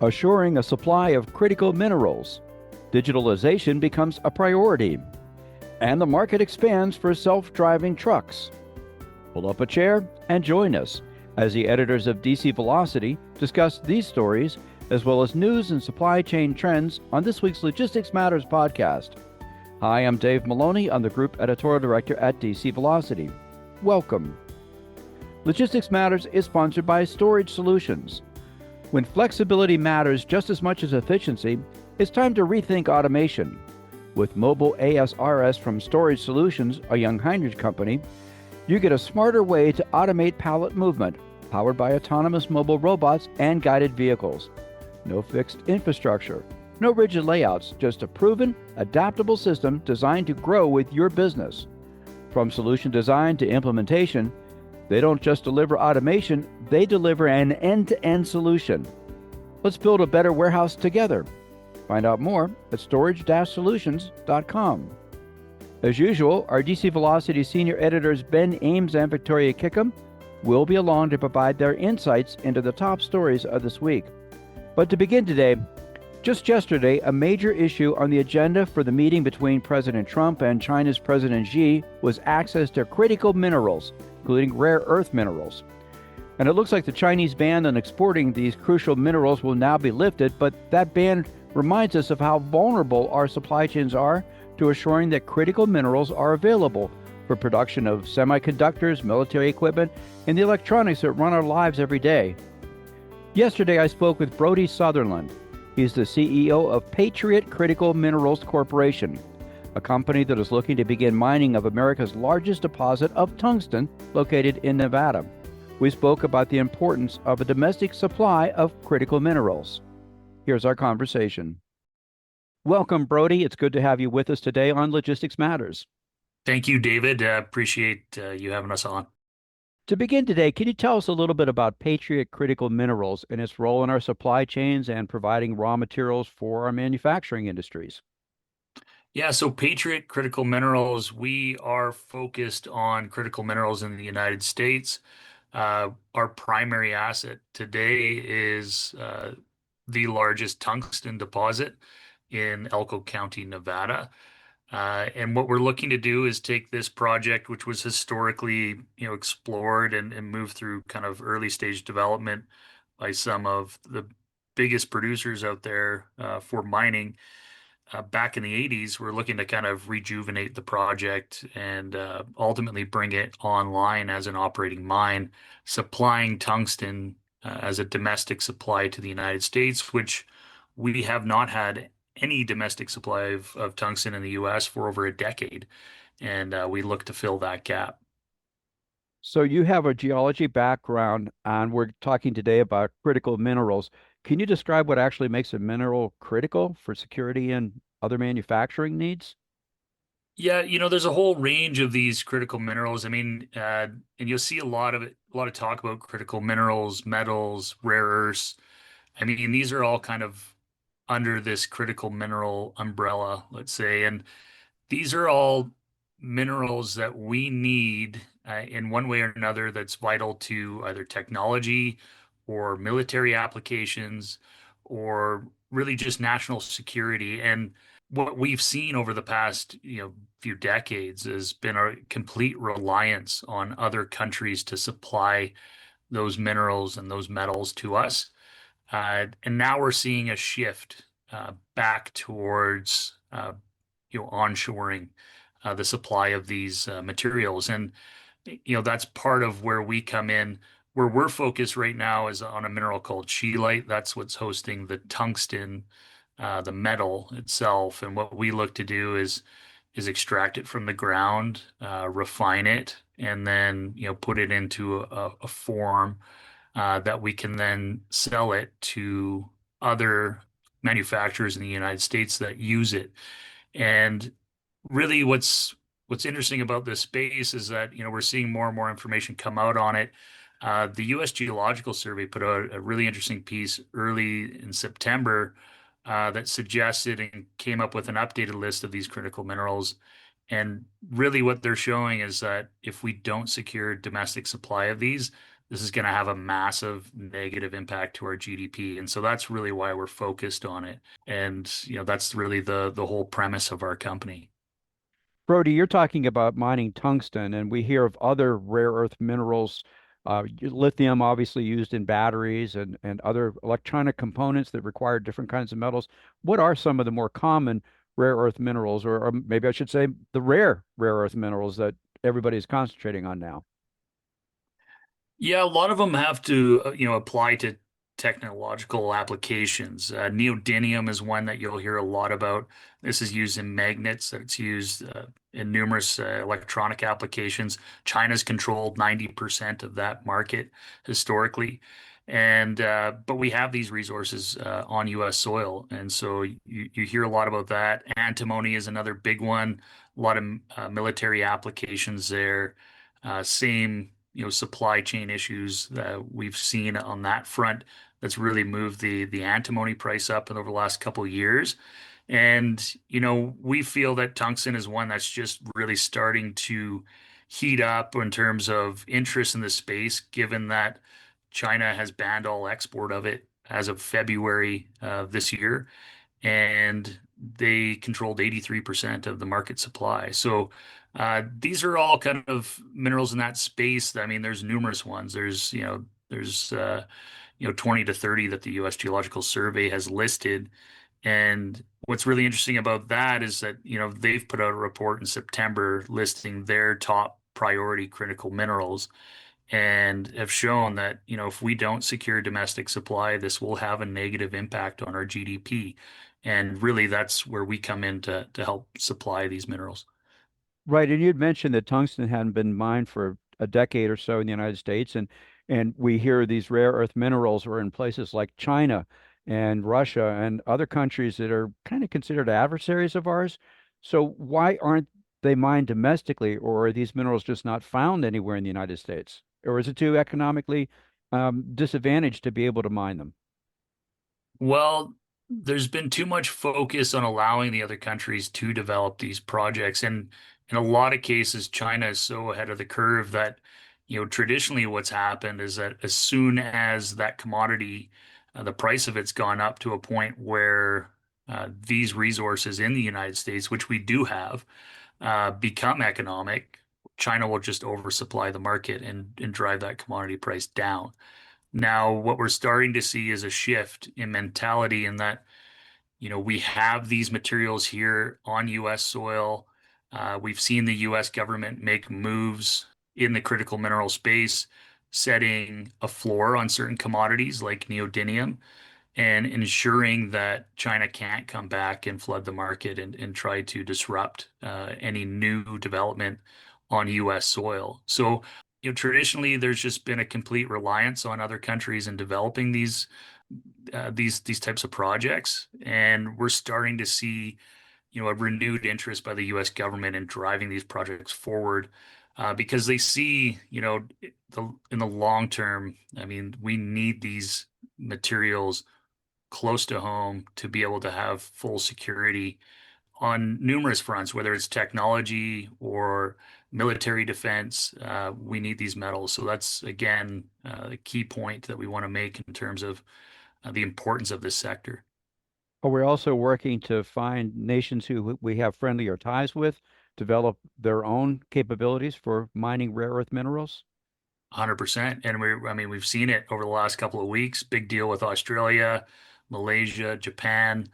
assuring a supply of critical minerals. Digitalization becomes a priority, and the market expands for self-driving trucks. Pull up a chair and join us as the editors of DC Velocity discuss these stories as well as news and supply chain trends on this week's Logistics Matters podcast. Hi, I'm Dave Maloney. I'm the Group Editorial Director at DC Velocity. Welcome. Logistics Matters is sponsored by Storage Solutions. When flexibility matters just as much as efficiency, it's time to rethink automation. With mobile ASRS from Storage Solutions, a Jungheinrich company, you get a smarter way to automate pallet movement, powered by autonomous mobile robots and guided vehicles. No fixed infrastructure, no rigid layouts, just a proven, adaptable system designed to grow with your business. From solution design to implementation, they don't just deliver automation, they deliver an end-to-end solution. Let's build a better warehouse together. Find out more at storage-solutions.com. As usual, our DC Velocity senior editors Ben Ames and Victoria Kickham will be along to provide their insights into the top stories of this week. But to begin today, just yesterday, a major issue on the agenda for the meeting between President Trump and China's President Xi was access to critical minerals, including rare earth minerals. And it looks like the Chinese ban on exporting these crucial minerals will now be lifted, but that ban reminds us of how vulnerable our supply chains are to assuring that critical minerals are available for production of semiconductors, military equipment, and the electronics that run our lives every day. Yesterday, I spoke with Brodie Sutherland. He's the CEO of Patriot Critical Minerals Corporation, a company that is looking to begin mining of America's largest deposit of tungsten located in Nevada. We spoke about the importance of a domestic supply of critical minerals. Here's our conversation. Welcome, Brodie. It's good to have you with us today on Logistics Matters. Thank you, David. Appreciate you having us on. To begin today, can you tell us a little bit about Patriot Critical Minerals and its role in our supply chains and providing raw materials for our manufacturing industries? Yeah, so Patriot Critical Minerals, we are focused on critical minerals in the United States. Our primary asset today is the largest tungsten deposit in Elko County, Nevada. And what we're looking to do is take this project, which was historically, explored and moved through kind of early stage development by some of the biggest producers out there for mining. Back in the 80s, we're looking to kind of rejuvenate the project and ultimately bring it online as an operating mine, supplying tungsten as a domestic supply to the United States, which we have not had any domestic supply of tungsten in the U.S. for over a decade, and we look to fill that gap. So you have a geology background, and we're talking today about critical minerals. Can you describe what actually makes a mineral critical for security and other manufacturing needs? Yeah, there's a whole range of these critical minerals. I mean, and you'll see a lot of talk about critical minerals, metals, rare earths. I mean, these are all kind of under this critical mineral umbrella, let's say. And these are all minerals that we need in one way or another that's vital to either technology or military applications or really just national security. And what we've seen over the past, few decades has been a complete reliance on other countries to supply those minerals and those metals to us. And now we're seeing a shift back towards onshoring the supply of these materials. And that's part of where we come in. Where we're focused right now is on a mineral called scheelite. That's what's hosting the tungsten, the metal itself. And what we look to do is extract it from the ground, refine it, and then put it into a form that we can then sell it to other manufacturers in the United States that use it. And really what's interesting about this space is that we're seeing more and more information come out on it. The U.S. Geological Survey put out a really interesting piece early in September that suggested and came up with an updated list of these critical minerals. And really what they're showing is that if we don't secure domestic supply of these, this is going to have a massive negative impact to our GDP. And so that's really why we're focused on it. And, that's really the whole premise of our company. Brodie, you're talking about mining tungsten, and we hear of other rare earth minerals, lithium obviously used in batteries and other electronic components that require different kinds of metals. What are some of the more common rare earth minerals, or maybe I should say the rare earth minerals that everybody is concentrating on now? Yeah, a lot of them have to, apply to technological applications. Neodymium is one that you'll hear a lot about. This is used in magnets, that it's used in numerous electronic applications. China's controlled 90% of that market historically. And but we have these resources on US soil. And so you hear a lot about that. Antimony is another big one. A lot of military applications there. Same supply chain issues that we've seen on that front that's really moved the antimony price up over the last couple of years. And we feel that tungsten is one that's just really starting to heat up in terms of interest in the space, given that China has banned all export of it as of February this year, and they controlled 83% of the market supply. So these are all kind of minerals in that space. I mean, there's numerous ones. There's 20 to 30 that the U.S. Geological Survey has listed. And what's really interesting about that is that, they've put out a report in September listing their top priority critical minerals and have shown that, if we don't secure domestic supply, this will have a negative impact on our GDP. And really, that's where we come in to help supply these minerals. Right, and you'd mentioned that tungsten hadn't been mined for a decade or so in the United States, and we hear these rare earth minerals are in places like China and Russia and other countries that are kind of considered adversaries of ours. So why aren't they mined domestically, or are these minerals just not found anywhere in the United States? Or is it too economically disadvantaged to be able to mine them? Well, there's been too much focus on allowing the other countries to develop these projects. And in a lot of cases, China is so ahead of the curve that, traditionally what's happened is that as soon as that commodity, the price of it's gone up to a point where these resources in the United States, which we do have, become economic, China will just oversupply the market and drive that commodity price down. Now, what we're starting to see is a shift in mentality in that, we have these materials here on US soil. We've seen the US government make moves in the critical mineral space, setting a floor on certain commodities like neodymium and ensuring that China can't come back and flood the market and try to disrupt any new development on US soil. So, traditionally, there's just been a complete reliance on other countries in developing these types of projects, and we're starting to see, a renewed interest by the U.S. government in driving these projects forward, because they see, in the long term, I mean, we need these materials close to home to be able to have full security on numerous fronts, whether it's technology or military defense. We need these metals. So that's, again, a key point that we want to make in terms of the importance of this sector. Are we also working to find nations who we have friendlier ties with, develop their own capabilities for mining rare earth minerals? 100%. And I mean, we've seen it over the last couple of weeks. Big deal with Australia, Malaysia, Japan.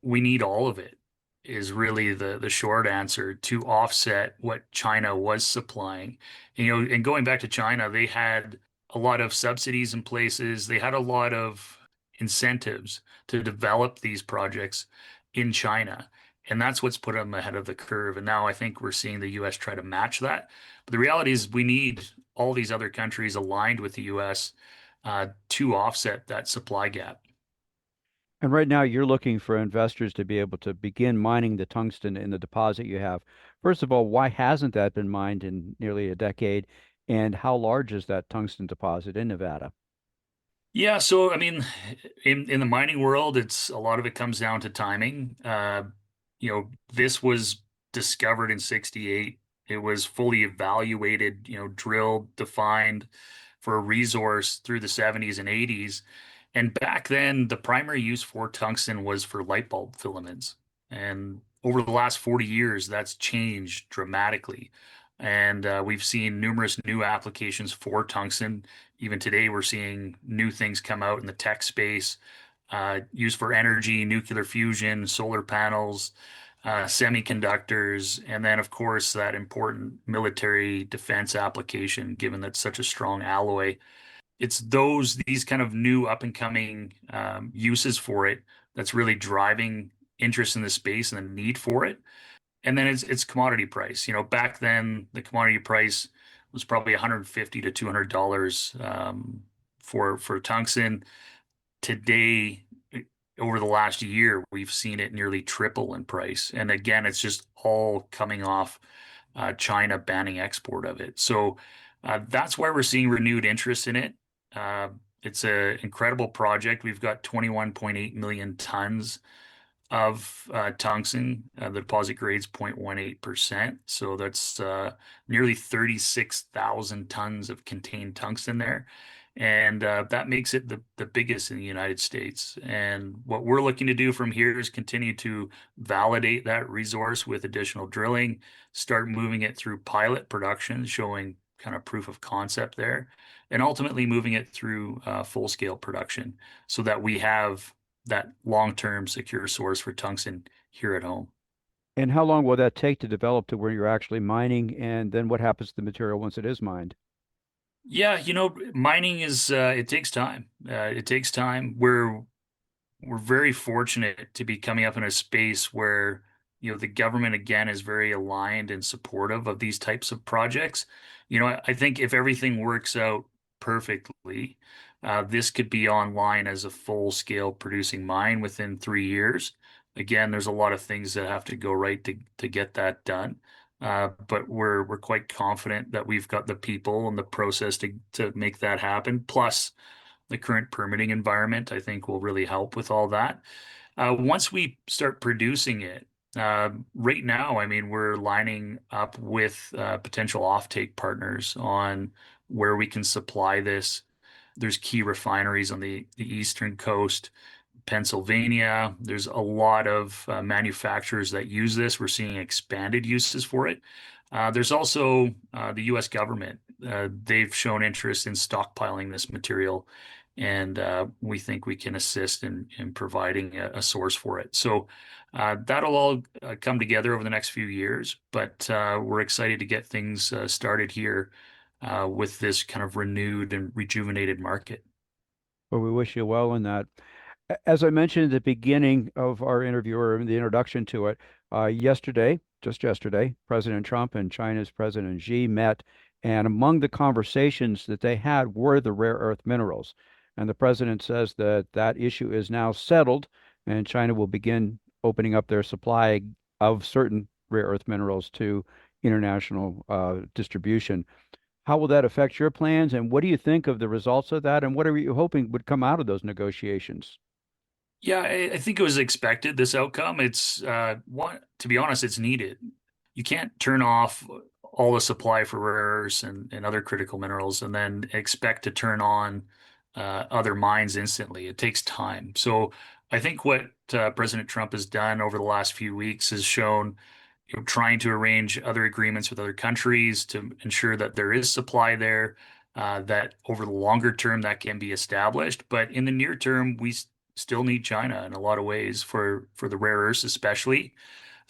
We need all of it is really the short answer to offset what China was supplying. And going back to China, they had a lot of subsidies in places. They had a lot of incentives to develop these projects in China. And that's what's put them ahead of the curve. And now I think we're seeing the US try to match that. But the reality is we need all these other countries aligned with the US to offset that supply gap. And right now, you're looking for investors to be able to begin mining the tungsten in the deposit you have. First of all, why hasn't that been mined in nearly a decade? And how large is that tungsten deposit in Nevada? Yeah, so I mean, in the mining world, it's a lot of it comes down to timing. This was discovered in '68. It was fully evaluated, drilled, defined for a resource through the 70s and 80s. And back then, the primary use for tungsten was for light bulb filaments. And over the last 40 years, that's changed dramatically. And we've seen numerous new applications for tungsten. Even today, we're seeing new things come out in the tech space, used for energy, nuclear fusion, solar panels, semiconductors, and then, of course, that important military defense application, given that's such a strong alloy. It's these kind of new up and coming uses for it that's really driving interest in the space and the need for it. And then it's commodity price. Back then the commodity price was probably 150 to $200 for tungsten. Today, over the last year, we've seen it nearly triple in price. And again, it's just all coming off China banning export of it. So that's why we're seeing renewed interest in it. Uh, it's an incredible project. We've got 21.8 million tons of tungsten. The deposit grade's 0.18%. So that's nearly 36,000 tons of contained tungsten there. And that makes it the biggest in the United States. And what we're looking to do from here is continue to validate that resource with additional drilling, start moving it through pilot production, showing kind of proof of concept there, and ultimately moving it through full scale production so that we have that long-term secure source for tungsten here at home. And how long will that take to develop to where you're actually mining? And then what happens to the material once it is mined? Yeah, mining is it takes time. It takes time. We're very fortunate to be coming up in a space where, the government again is very aligned and supportive of these types of projects. I think if everything works out perfectly, this could be online as a full-scale producing mine within 3 years. Again, there's a lot of things that have to go right to get that done. But we're quite confident that we've got the people and the process to make that happen. Plus, the current permitting environment, I think, will really help with all that. Once we start producing it, right now, I mean, we're lining up with potential offtake partners on where we can supply this. There's key refineries on the eastern coast, Pennsylvania. There's a lot of manufacturers that use this. We're seeing expanded uses for it. There's also the U.S. government. They've shown interest in stockpiling this material, and we think we can assist in providing a source for it. So that'll all come together over the next few years, but we're excited to get things started here with this kind of renewed and rejuvenated market. Well, we wish you well in that. As I mentioned at the beginning of our interview or in the introduction to it, just yesterday, President Trump and China's President Xi met, and among the conversations that they had were the rare earth minerals. And the president says that that issue is now settled, and China will begin opening up their supply of certain rare earth minerals to international distribution. How will that affect your plans, and what do you think of the results of that, and what are you hoping would come out of those negotiations? Yeah, I think it was expected, this outcome. It's to be honest, it's needed. You can't turn off all the supply for rare earths and other critical minerals and then expect to turn on other mines instantly. It takes time. So I think what President Trump has done over the last few weeks has shown, trying to arrange other agreements with other countries to ensure that there is supply there, that over the longer term that can be established. But in the near term, we still need China in a lot of ways for the rare earths, especially.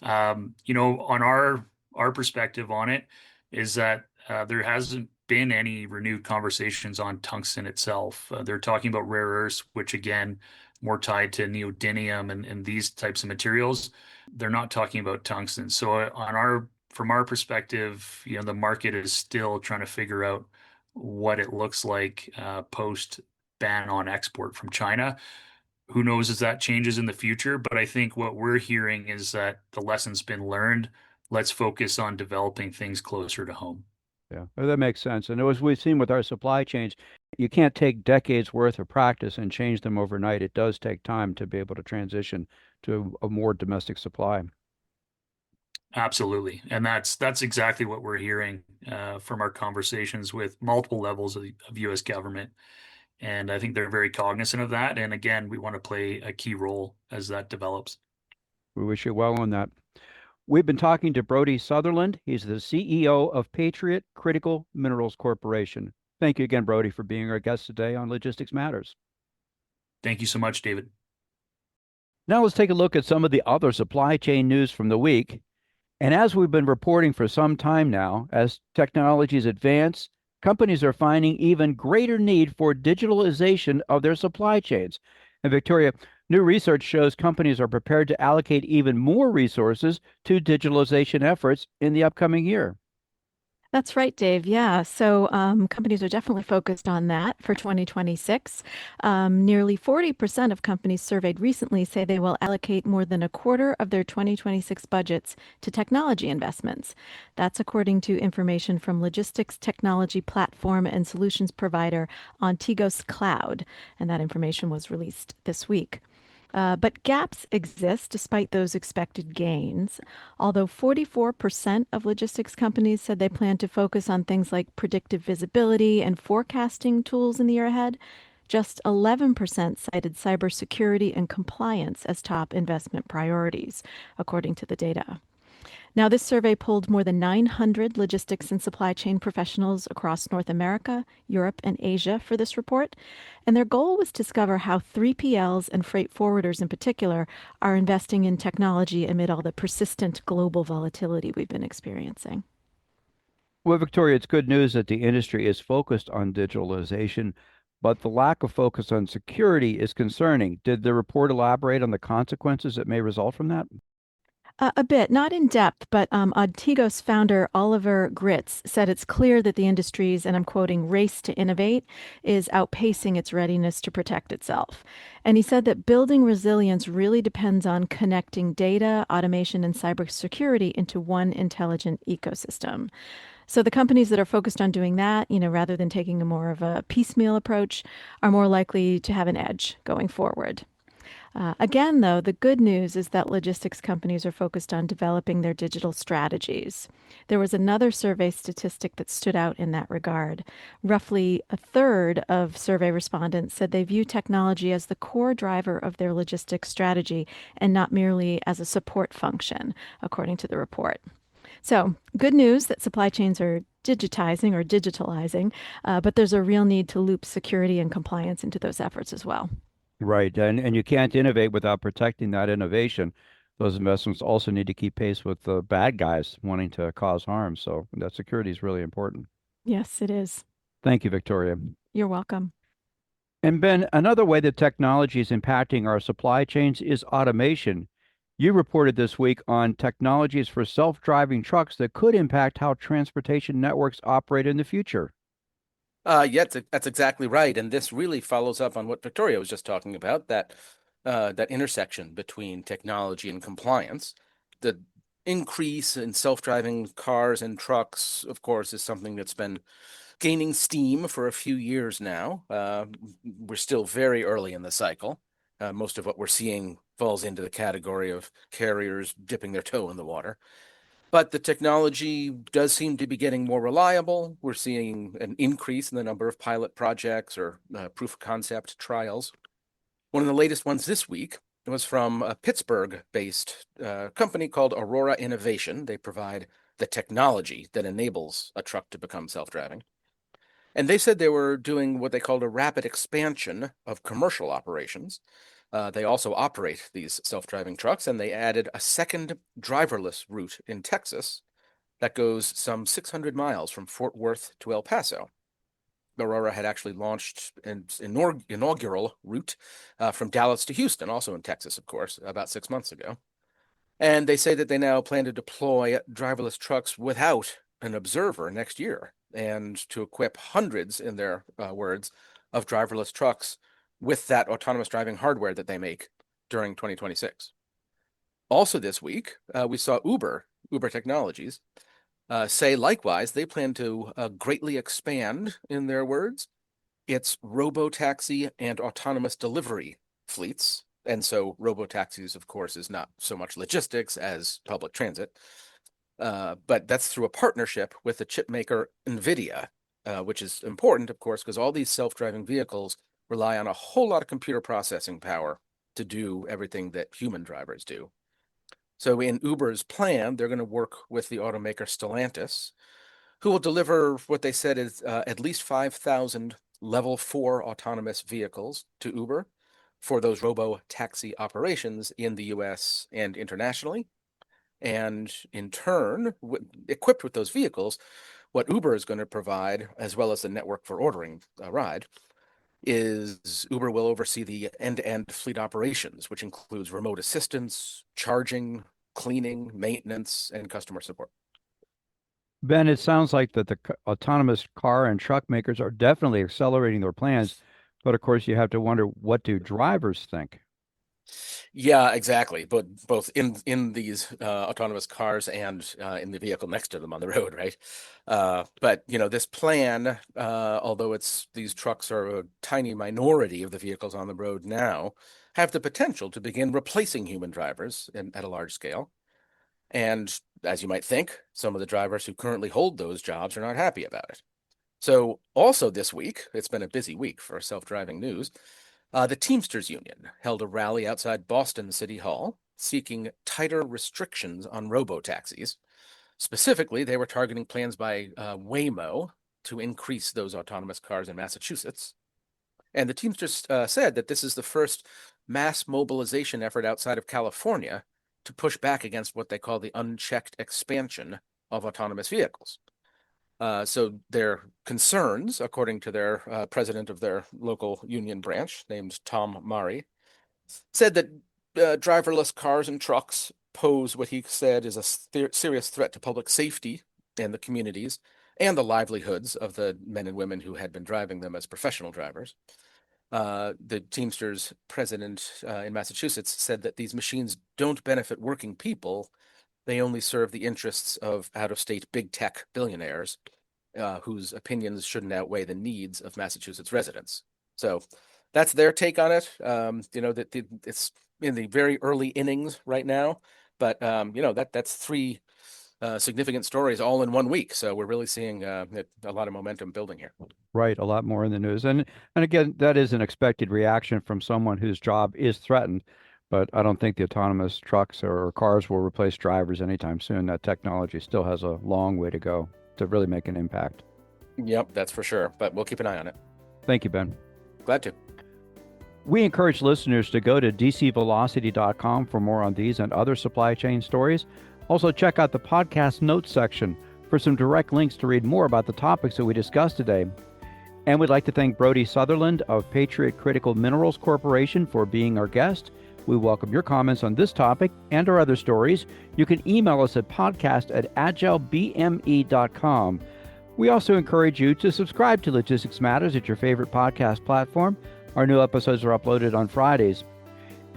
On our perspective on it is that there hasn't been any renewed conversations on tungsten itself. They're talking about rare earths, which again, more tied to neodymium and these types of materials. They're not talking about tungsten. So from our perspective, the market is still trying to figure out what it looks like post ban on export from China. Who knows as that changes in the future, but I think what we're hearing is that the lesson's been learned. Let's focus on developing things closer to home. Yeah, well, that makes sense. And as we've seen with our supply chains, you can't take decades worth of practice and change them overnight. It does take time to be able to transition to a more domestic supply. Absolutely. And that's exactly what we're hearing from our conversations with multiple levels of U.S. government. And I think they're very cognizant of that. And again, we want to play a key role as that develops. We wish you well on that. We've been talking to Brodie Sutherland. He's the CEO of Patriot Critical Minerals Corporation. Thank you again, Brodie, for being our guest today on Logistics Matters. Thank you so much, David. Now let's take a look at some of the other supply chain news from the week. And as we've been reporting for some time now, as technologies advance, companies are finding even greater need for digitalization of their supply chains. And Victoria, new research shows companies are prepared to allocate even more resources to digitalization efforts in the upcoming year. That's right, Dave. Yeah. So companies are definitely focused on that for 2026. Nearly 40% of companies surveyed recently say they will allocate more than a quarter of their 2026 budgets to technology investments. That's according to information from logistics technology platform and solutions provider Ontegos Cloud. And that information was released this week. But gaps exist despite those expected gains. Although 44% of logistics companies said they plan to focus on things like predictive visibility and forecasting tools in the year ahead, just 11% cited cybersecurity and compliance as top investment priorities, according to the data. Now, this survey polled more than 900 logistics and supply chain professionals across North America, Europe, and Asia for this report. And their goal was to discover how 3PLs and freight forwarders in particular are investing in technology amid all the persistent global volatility we've been experiencing. Well, Victoria, it's good news that the industry is focused on digitalization, but the lack of focus on security is concerning. Did the report elaborate on the consequences that may result from that? A bit, not in depth, but Ontegos founder Oliver Gritz said it's clear that the industry's, and I'm quoting, race to innovate is outpacing its readiness to protect itself. And he said that building resilience really depends on connecting data, automation, and cybersecurity into one intelligent ecosystem. So the companies that are focused on doing that, rather than taking a more of a piecemeal approach, are more likely to have an edge going forward. Again, though, the good news is that logistics companies are focused on developing their digital strategies. There was another survey statistic that stood out in that regard. Roughly a third of survey respondents said they view technology as the core driver of their logistics strategy and not merely as a support function, according to the report. So, good news that supply chains are digitalizing, but there's a real need to loop security and compliance into those efforts as well. Right. And you can't innovate without protecting that innovation. Those investments also need to keep pace with the bad guys wanting to cause harm. So that security is really important. Yes, it is. Thank you, Victoria. You're welcome. And Ben, another way that technology is impacting our supply chains is automation. You reported this week on technologies for self-driving trucks that could impact how transportation networks operate in the future. Yeah, that's exactly right. And this really follows up on what Victoria was just talking about, that intersection between technology and compliance. The increase in self-driving cars and trucks, of course, is something that's been gaining steam for a few years now. We're still very early in the cycle. Most of what we're seeing falls into the category of carriers dipping their toe in the water. But the technology does seem to be getting more reliable. We're seeing an increase in the number of pilot projects or proof of concept trials. One of the latest ones this week was from a Pittsburgh-based company called Aurora Innovation. They provide the technology that enables a truck to become self-driving. And they said they were doing what they called a rapid expansion of commercial operations. They also operate these self-driving trucks, and they added a second driverless route in Texas that goes some 600 miles from Fort Worth to El Paso. Aurora had actually launched an inaugural route from Dallas to Houston, also in Texas, of course, about 6 months ago. And they say that they now plan to deploy driverless trucks without an observer next year, and to equip hundreds, in their words, of driverless trucks with that autonomous driving hardware that they make during 2026. Also this week, we saw Uber Technologies, say likewise they plan to greatly expand, in their words, its robo-taxi and autonomous delivery fleets. And so robo-taxis, of course, is not so much logistics as public transit. But that's through a partnership with the chip maker NVIDIA, which is important, of course, because all these self-driving vehicles rely on a whole lot of computer processing power to do everything that human drivers do. So in Uber's plan, they're going to work with the automaker Stellantis, who will deliver what they said is at least 5,000 level 4 autonomous vehicles to Uber for those robo-taxi operations in the US and internationally. And in turn, equipped with those vehicles, what Uber is going to provide, as well as the network for ordering a ride, is Uber will oversee the end-to-end fleet operations, which includes remote assistance, charging, cleaning, maintenance, and customer support. Ben, it sounds like that the autonomous car and truck makers are definitely accelerating their plans, but of course you have to wonder, what do drivers think? Yeah, exactly. But both in these autonomous cars and in the vehicle next to them on the road, right? But this plan, although these trucks are a tiny minority of the vehicles on the road now, have the potential to begin replacing human drivers at a large scale. And as you might think, some of the drivers who currently hold those jobs are not happy about it. So also this week, it's been a busy week for self-driving news. The Teamsters Union held a rally outside Boston City Hall seeking tighter restrictions on robo-taxis. Specifically, they were targeting plans by Waymo to increase those autonomous cars in Massachusetts. And the Teamsters said that this is the first mass mobilization effort outside of California to push back against what they call the unchecked expansion of autonomous vehicles. So their concerns, according to their president of their local union branch, named Tom Murray, said that driverless cars and trucks pose what he said is a serious threat to public safety and the communities and the livelihoods of the men and women who had been driving them as professional drivers. The Teamsters president in Massachusetts said that these machines don't benefit working people. They only serve the interests of out-of-state big tech billionaires whose opinions shouldn't outweigh the needs of Massachusetts residents. So that's their take on it. That it's in the very early innings right now, but that's three significant stories all in 1 week. So we're really seeing a lot of momentum building here. Right, a lot more in the news. And again, that is an expected reaction from someone whose job is threatened, but I don't think the autonomous trucks or cars will replace drivers anytime soon. That technology still has a long way to go to really make an impact. Yep, that's for sure, but we'll keep an eye on it. Thank you, Ben. Glad to. We encourage listeners to go to dcvelocity.com for more on these and other supply chain stories. Also, check out the podcast notes section for some direct links to read more about the topics that we discussed today. And we'd like to thank Brodie Sutherland of Patriot Critical Minerals Corporation for being our guest. We welcome your comments on this topic and our other stories. You can email us at podcast@agilebme.com. We also encourage you to subscribe to Logistics Matters at your favorite podcast platform. Our new episodes are uploaded on Fridays.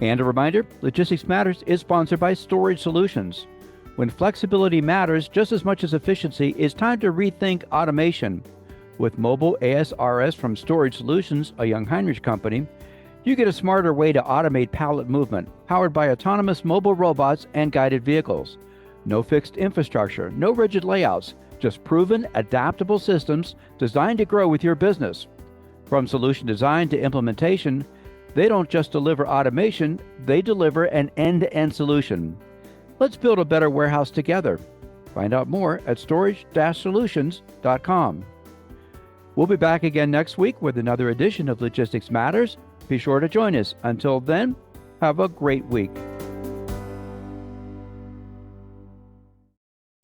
And a reminder, Logistics Matters is sponsored by Storage Solutions. When flexibility matters just as much as efficiency, it's time to rethink automation. With mobile ASRS from Storage Solutions, a Young Heinrich company, you get a smarter way to automate pallet movement, powered by autonomous mobile robots and guided vehicles. No fixed infrastructure, no rigid layouts, just proven, adaptable systems designed to grow with your business. From solution design to implementation, they don't just deliver automation, they deliver an end-to-end solution. Let's build a better warehouse together. Find out more at storage-solutions.com. We'll be back again next week with another edition of Logistics Matters. Be sure to join us. Until then, have a great week.